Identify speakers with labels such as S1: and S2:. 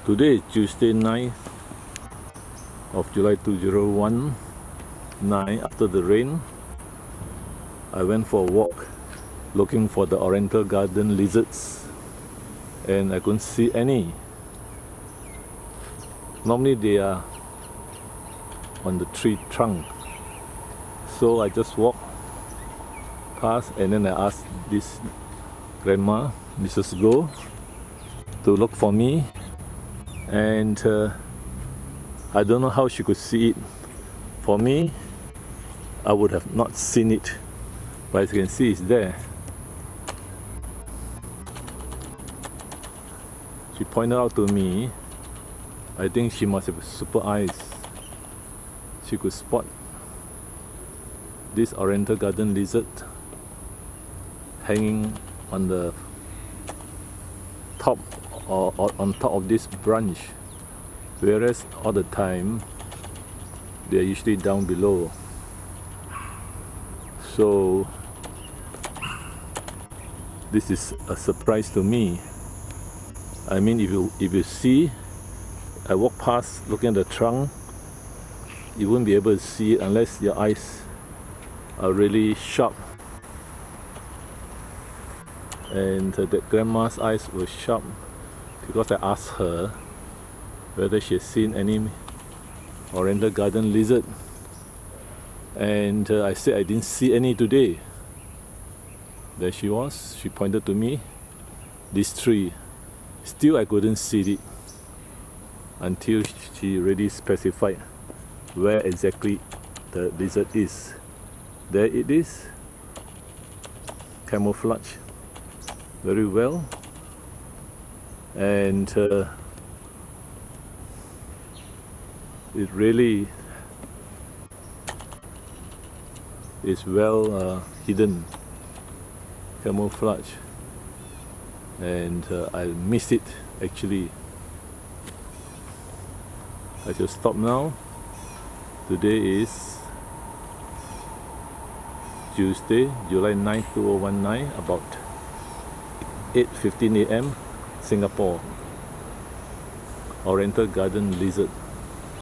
S1: Today is Tuesday 9th of July 2019. After the rain, I went for a walk looking for the Oriental Garden Lizards, and I couldn't see any. Normally they are on the tree trunk, so I just walked past and then I asked this grandma, Mrs. Go, to look for me, and I don't know how she could see it. For me, I would have not seen it, but as you can see, it's there. She pointed out to me. I think she must have super eyes. She could spot this Oriental Garden Lizard hanging on the top or on top of this branch, whereas all the time they are usually down below. So this is a surprise to me. I mean, if you see, I walk past looking at the trunk, you won't be able to see it unless your eyes are really sharp. And that grandma's eyes were sharp because I asked her whether she has seen any Oriental Garden Lizard, and I said I didn't see any today. There she was. She pointed to me, this tree. Still I couldn't see it until she really specified where exactly the lizard is. There it is, camouflage very well, and it really is well hidden, camouflage, and I missed it actually. I shall stop now. Today is Tuesday, July 9th, 2019, about 8:15 a.m. Singapore. Oriental Garden Lizard.